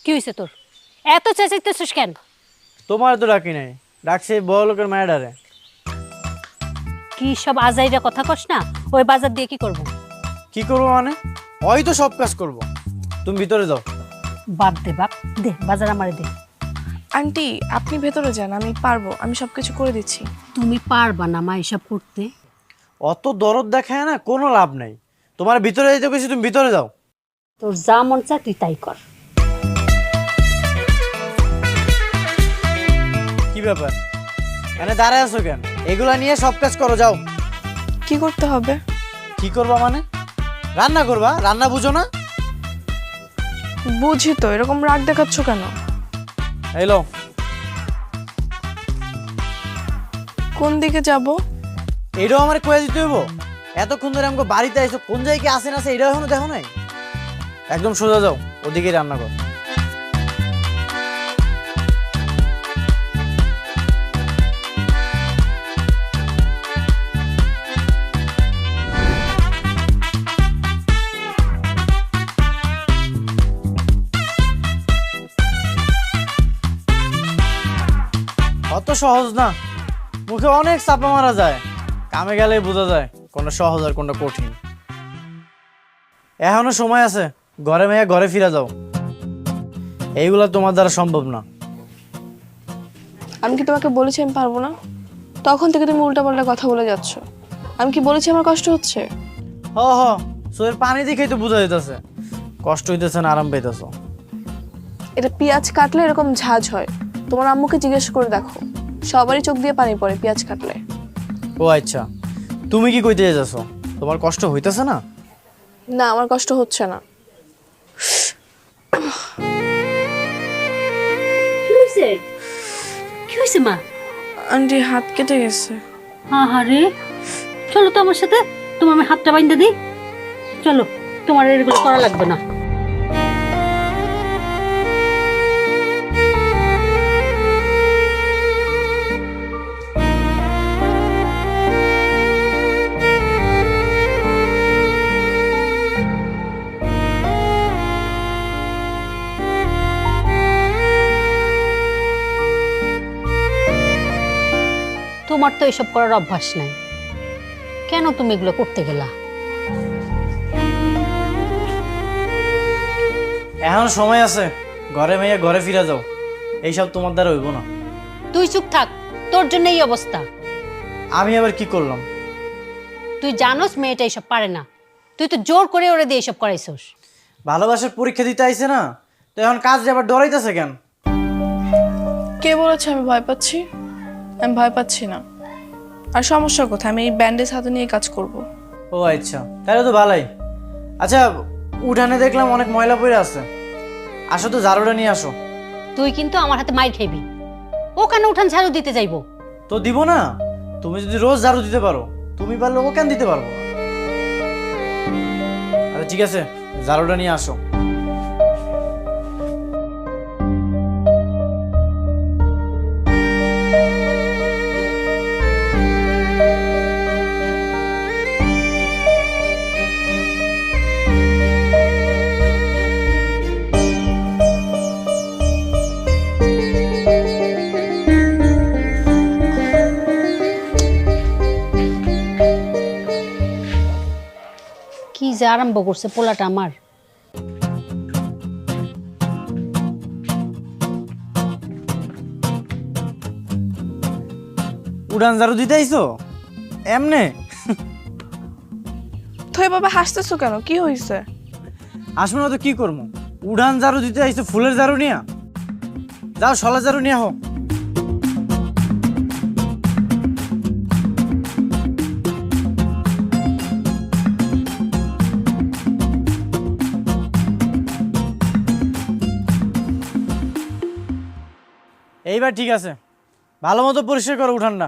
কি হয়েছে তোর? এত চেঁচাইতেছিস কেন? তোমার তো ডাকি নাই, ডাকছে বড় লোকের মায়েরারে। কি সব আজাইরা কথা কস না? ওই বাজার দিয়ে কি করব? কি করবো মানে? ওই তো সব কাজ করব। তুমি ভিতরে যাও। বাদ দে বাপ, দে বাজার আমারে দে। আন্টি আপনি ভেতরে যান, আমি পারবো, আমি সবকিছু করে দিচ্ছি। তুমি পারবা না মা এসব করতে? অত দরদ দেখায় না, কোনো লাভ নাই। তোমার ভিতরে যেতে গেছি, তুমি ভিতরে যাও। তোর যা মন চায় তুই তাই কর। কি ব্যাপার, এখানে দাঁড়ায় আছো কেন? এগুলা নিয়ে সব কাজ করো, যাও। কি করতে হবে? কি করবা মানে? রান্না করবা? রান্না বুঝো না? বুঝি তো, এরকম রাগ দেখাচ্ছ কেন? এলো। কোন দিকে যাব? এটাও আমার কয়ে দিতে হইব? এতক্ষণ ধরে আমাকে বাড়িতে আইসো, কোন জায়গায় আসে না আসে এটাও এখনো দেখো নাই? একদম সোজা যাও, ওদিকে রান্না কর। অত সহজ না, মুখে অনেক চাপা মারা যায়, কামে গেলে বোঝা যায় কোনটা সহজ আর কোনটা কঠিন। এখনো সময় আছে, ঘরে মেয়ে ঘরে ফিরে যাও। এইগুলা তোমার দ্বারা সম্ভব না। আমি কি তোমাকে বলেছি আমি পারবো না? তখন থেকে তুমি উল্টাপাল্টা কথা বলে যাচ্ছ। আমি কি বলেছি আমার কষ্ট হচ্ছে? হ হ, চোখের পানি দেখেই তো বোঝা যেতেছে কষ্ট হইতেছে না আরাম পাইতেছো। এটা পেঁয়াজ কাটলে এরকম ঝাঁজ হয়। তোমার আম্মুকে জিজ্ঞেস করে দেখো, সবারই চোখ দিয়ে পানি পড়ে পেঁয়াজ কাটলে। ও আচ্ছা, তুমি কি কইতে যাচ্ছ? তোমার কষ্ট হইতেছে না? না, আমার কষ্ট হচ্ছে না। কি হয়েছে? কি হয়েছে মা? আন্টি হাত কেটে গেছে। আহারে, চলো তো আমার সাথে, তোমার আমি হাতটা বাইন্ধে দিই। চলো, তোমার এগুলো করা লাগবে না। তোমার তো এসব করার অভ্যাস নাই, কেন তুমি এগুলো করতে গেলা? এখন সময় আছে, ঘরে মেয়ে ঘরে ফিরে যাও। এইসব তোমার দ্বারা হইব না। তুই চুপ থাক, তোর জন্য এই অবস্থা। আমি আবার কি করলাম? তুই জানোস মেয়েটা এসব পারে না, তুই তো জোর করে ওরে দিয়ে এসব করাইছস। ভালোবাসার পরীক্ষা দিতে আইছে না, তো এখন কাজ আবার ডরাইতেছে কেন? কে বলেছে আমি ভয় পাচ্ছি? আমি ভয় পাচ্ছি না। আর সমস্যা কোথায়? আমি এই ব্যান্ডেজ হাতে নিয়ে কাজ করব। ও আচ্ছা, তাহলে তো ভালোই। আচ্ছা, উঠানে দেখলাম অনেক ময়লা পড়ে আছে, আসো তো ঝাড়ুটা নিয়ে আসো। তুই কিন্তু আমার হাতে মাইর খাইবি। ও কেন উঠান ঝাড়ু দিতে যাইবো? তো দিব না? তুমি যদি রোজ ঝাড়ু দিতে পারো, তুমি পারলে ও কেন দিতে পারবো না? আচ্ছা ঠিক আছে, ঝাড়ুটা নিয়ে আসো। কি যে আরম্ভ করছে পোলাটা আমার। উড়ান ঝাড়ু দিতে আইছো এমনে? তো এভাবে হাসতেছো কেন? কি হয়েছে? আসবো না তো কি করবো? উড়ান ঝাড়ু দিতে আইছো ফুলের ঝাড়ু নিয়া? যাও শলা ঝাড়ু নিয়ে হো। এইবার ঠিক আছে, ভালো মতো পরিষ্কার করো উঠানটা।